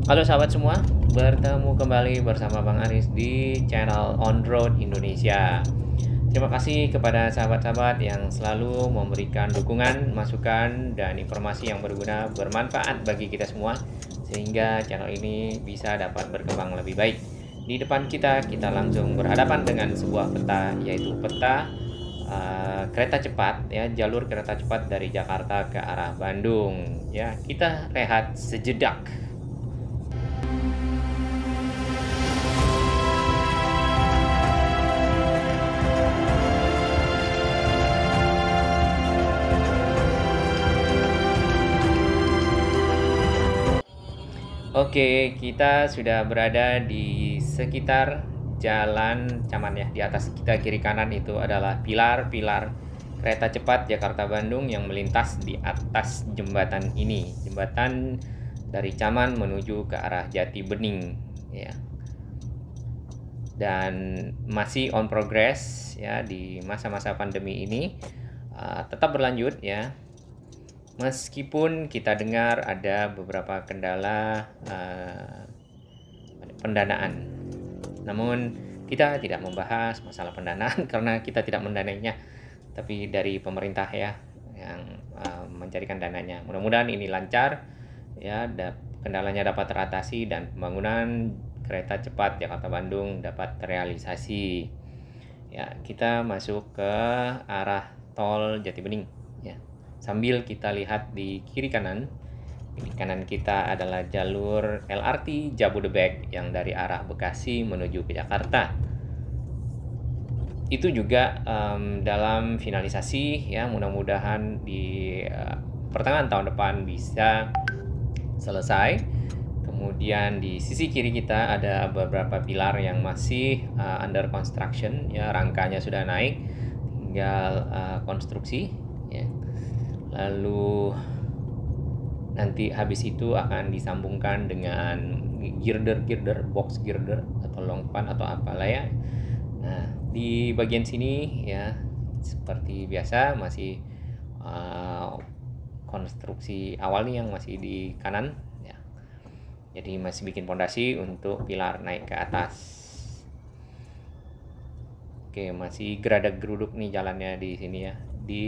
Halo sahabat semua, bertemu kembali bersama Bang Aris di channel On Road Indonesia. Terima kasih kepada sahabat-sahabat yang selalu memberikan dukungan, masukan, dan informasi yang berguna, bermanfaat bagi kita semua, sehingga channel ini bisa dapat berkembang lebih baik. Di depan kita langsung berhadapan dengan sebuah peta, yaitu peta kereta cepat, ya, jalur kereta cepat dari Jakarta ke arah Bandung. Ya, kita rehat sejedak. Oke, kita sudah berada di sekitar Jalan Caman, ya. Di atas kita kiri kanan itu adalah pilar-pilar kereta cepat Jakarta Bandung yang melintas di atas jembatan ini. Jembatan dari Caman menuju ke arah Jati Bening, ya. Dan masih on progress, ya, di masa-masa pandemi ini tetap berlanjut, ya. Meskipun kita dengar ada beberapa kendala pendanaan, namun kita tidak membahas masalah pendanaan karena kita tidak mendanainya, tapi dari pemerintah, ya, yang mencarikan dananya. Mudah-mudahan ini lancar, ya, kendalanya dapat teratasi dan pembangunan kereta cepat Jakarta Bandung dapat terrealisasi. Ya, kita masuk ke arah tol Jati Bening, ya. Sambil kita lihat di kiri kanan kita adalah jalur LRT Jabodebek yang dari arah Bekasi menuju ke Jakarta. Itu juga dalam finalisasi, ya, mudah-mudahan di pertengahan tahun depan bisa selesai. Kemudian di sisi kiri kita ada beberapa pilar yang masih under construction, ya, rangkanya sudah naik, tinggal konstruksi, ya. Lalu nanti habis itu akan disambungkan dengan girder, box girder atau longpan atau apalah, ya. Nah, di bagian sini, ya, seperti biasa masih konstruksi awal nih yang masih di kanan, ya. Jadi masih bikin pondasi untuk pilar naik ke atas. Oke, masih geradak geruduk nih jalannya di sini, ya. Di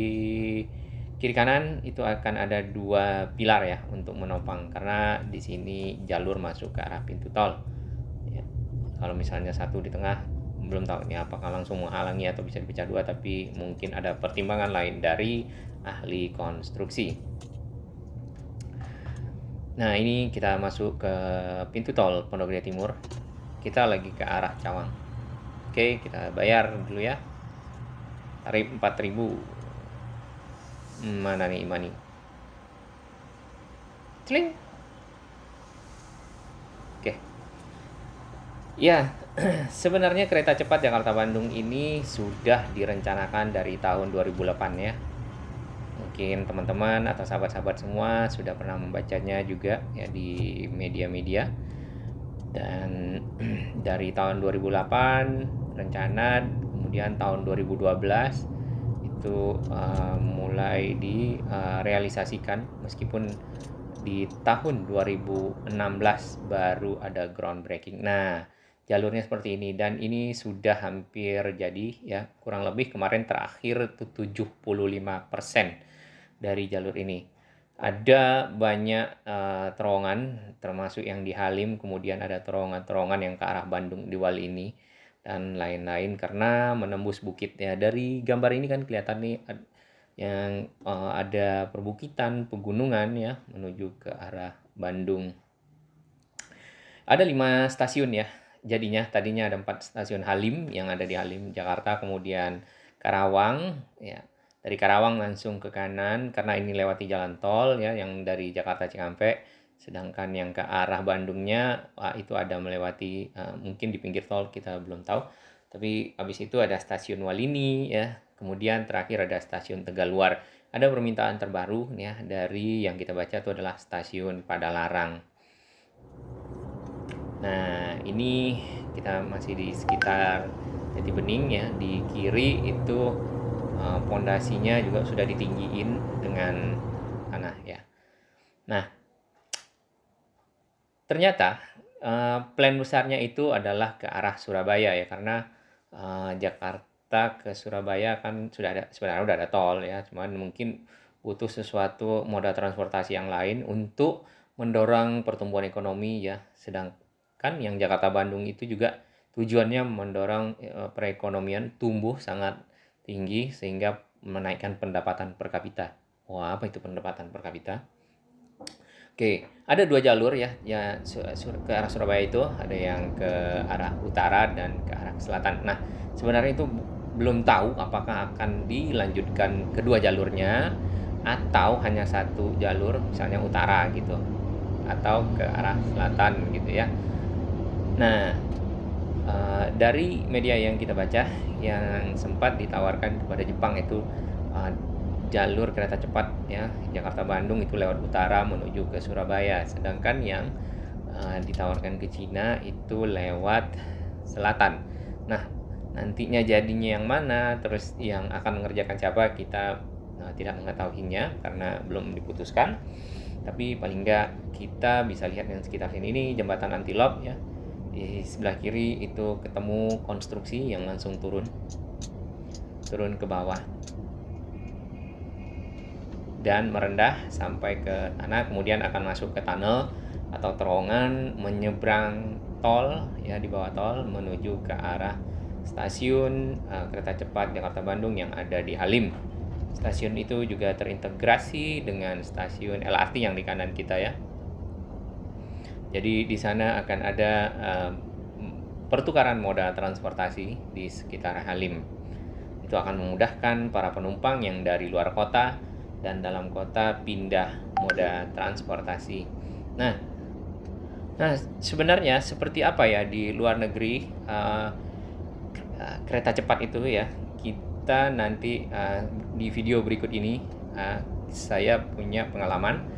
kiri kanan itu akan ada 2 pilar, ya, untuk menopang karena di sini jalur masuk ke arah pintu tol, ya. Kalau misalnya satu di tengah, belum tahu ini apakah langsung menghalangi atau bisa dipecah 2, tapi mungkin ada pertimbangan lain dari ahli konstruksi. Nah, ini kita masuk ke pintu tol Pondok Gede Timur. Kita lagi ke arah Cawang. Oke, kita bayar dulu, ya. Tarif 4.000. Mana nih Imani? Cling. Oke. Ya, sebenarnya kereta cepat Jakarta Bandung ini sudah direncanakan dari tahun 2008, ya. Mungkin teman-teman atau sahabat-sahabat semua sudah pernah membacanya juga, ya, di media-media. Dan dari tahun 2008 rencana, kemudian tahun 2012 itu mulai direalisasikan, meskipun di tahun 2016 baru ada groundbreaking. Nah, jalurnya seperti ini dan ini sudah hampir jadi, ya, kurang lebih kemarin terakhir itu 75% dari jalur ini. Ada banyak terowongan, termasuk yang di Halim, kemudian ada terowongan-terowongan yang ke arah Bandung di Wali ini dan lain-lain karena menembus bukit, ya. Dari gambar ini kan kelihatan nih yang ada perbukitan, pegunungan, ya, menuju ke arah Bandung. Ada 5 stasiun, ya. Jadinya tadinya ada 4 stasiun Halim yang ada di Halim Jakarta, kemudian Karawang, ya. Dari Karawang langsung ke kanan karena ini lewati jalan tol, ya, yang dari Jakarta Cikampek. Sedangkan yang ke arah Bandungnya itu ada melewati mungkin di pinggir tol, kita belum tahu. Tapi habis itu ada stasiun Walini, ya. Kemudian terakhir ada stasiun Tegaluar. Ada permintaan terbaru, ya, dari yang kita baca itu adalah stasiun Padalarang. Nah, ini kita masih di sekitar Jati Bening, ya. Di kiri itu pondasinya juga sudah ditinggiin dengan tanah, ya. Nah, ternyata plan besarnya itu adalah ke arah Surabaya ya, karena Jakarta ke Surabaya kan sebenarnya udah ada tol ya, cuman mungkin butuh sesuatu moda transportasi yang lain untuk mendorong pertumbuhan ekonomi ya. Sedangkan yang Jakarta Bandung itu juga tujuannya mendorong perekonomian tumbuh sangat tinggi sehingga menaikkan pendapatan per kapita. Wah, apa itu pendapatan per kapita? Oke, ada dua jalur ya, ke arah Surabaya itu ada yang ke arah utara dan ke arah selatan. Nah, sebenarnya itu belum tahu apakah akan dilanjutkan kedua jalurnya atau hanya satu jalur, misalnya utara gitu, atau ke arah selatan gitu ya. Nah, dari media yang kita baca, yang sempat ditawarkan kepada Jepang itu jalur kereta cepat ya Jakarta Bandung itu lewat utara menuju ke Surabaya, sedangkan yang ditawarkan ke Cina itu lewat selatan. Nah, nantinya jadinya yang mana, terus yang akan mengerjakan siapa, kita tidak mengetahuinya karena belum diputuskan. Tapi paling nggak kita bisa lihat yang sekitar sini, ini jembatan Antilop ya. Di sebelah kiri itu ketemu konstruksi yang langsung turun ke bawah dan merendah sampai ke tanah, kemudian akan masuk ke tunnel atau terowongan menyeberang tol ya, di bawah tol menuju ke arah stasiun kereta cepat Jakarta Bandung yang ada di Halim. Stasiun itu juga terintegrasi dengan stasiun LRT yang di kanan kita ya. Jadi di sana akan ada pertukaran moda transportasi di sekitar Halim. Itu akan memudahkan para penumpang yang dari luar kota dan dalam kota pindah moda transportasi. Nah sebenarnya seperti apa ya di luar negeri kereta cepat itu ya. Kita nanti di video berikut ini saya punya pengalaman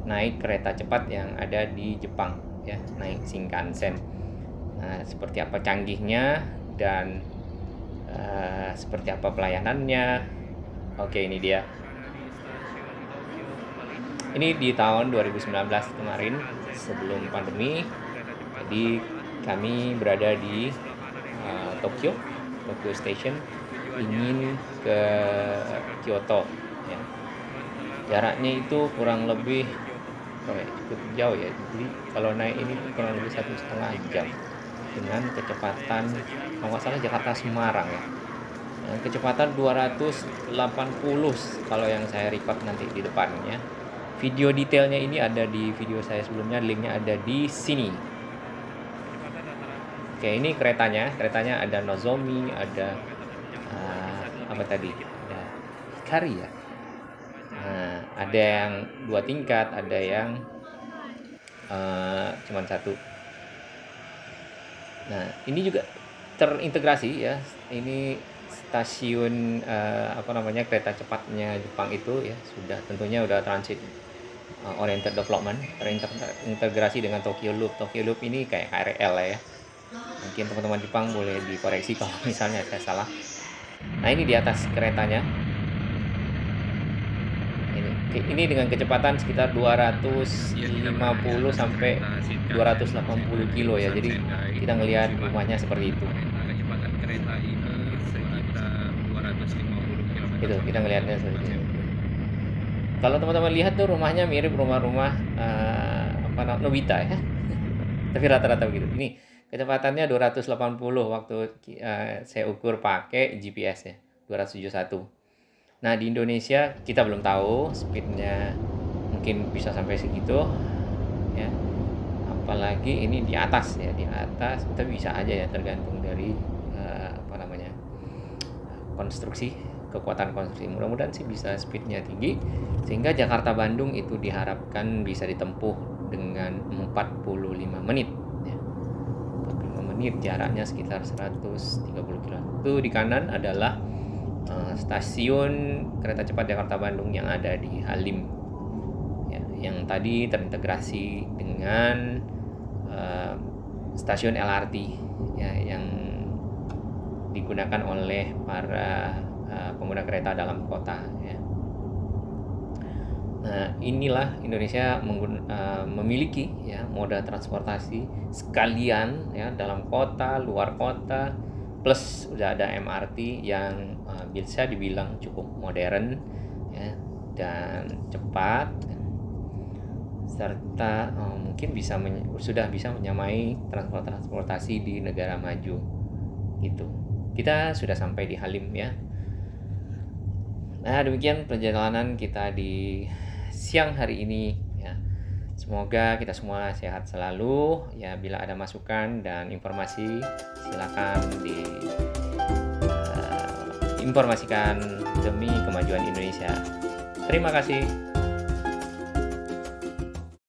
naik kereta cepat yang ada di Jepang ya, naik Shinkansen. Seperti apa canggihnya dan seperti apa pelayanannya. Oke, ini dia. Ini di tahun 2019 kemarin sebelum pandemi. Jadi kami berada di Tokyo Station, ingin ke Kyoto ya. Jaraknya itu kurang lebih cukup jauh ya. Jadi kalau naik ini kurang lebih 1,5 jam dengan kecepatan kalau nggak salah Jakarta Semarang ya. Kecepatan 280 kalau yang saya record nanti di depannya. Video detailnya ini ada di video saya sebelumnya, linknya ada di sini. Oke, ini keretanya ada Nozomi, ada apa tadi? Ada Hikari ya. Ada yang 2 tingkat, ada yang cuma 1. Nah, ini juga terintegrasi ya. Ini stasiun kereta cepatnya Jepang itu ya tentunya udah transit oriented development, terintegrasi dengan Tokyo Loop. Tokyo Loop ini kayak KRL ya. Mungkin teman-teman Jepang boleh dikoreksi kalau misalnya saya salah. Nah, ini di atas keretanya. Ini dengan kecepatan sekitar 250 sampai 280 kilo ya. Jadi kita ngelihat rumahnya seperti itu. Itu kita ngelihatnya seperti itu. Kalau teman-teman lihat tuh rumahnya mirip rumah-rumah Nobita ya. Tapi rata-rata begitu. Ini kecepatannya 280 waktu saya ukur pakai GPS ya, 271. Nah, di Indonesia kita belum tahu speednya, mungkin bisa sampai segitu ya. Apalagi ini di atas ya, tapi bisa aja ya, tergantung dari konstruksi, kekuatan konstruksi. Mudah-mudahan sih bisa speednya tinggi sehingga Jakarta Bandung itu diharapkan bisa ditempuh dengan 45 menit ya. 45 menit, jaraknya sekitar 130 km. Itu di kanan adalah stasiun kereta cepat Jakarta Bandung yang ada di Halim ya, yang tadi terintegrasi dengan stasiun LRT ya, yang digunakan oleh para pengguna kereta dalam kota ya. Nah, inilah Indonesia memiliki ya moda transportasi sekalian ya dalam kota, luar kota, plus udah ada MRT yang bisa dibilang cukup modern ya dan cepat, serta mungkin sudah bisa menyamai transportasi di negara maju gitu. Kita sudah sampai di Halim ya. Nah, demikian perjalanan kita di siang hari ini ya. Semoga kita semua sehat selalu ya. Bila ada masukan dan informasi silakan informasikan demi kemajuan Indonesia. Terima kasih.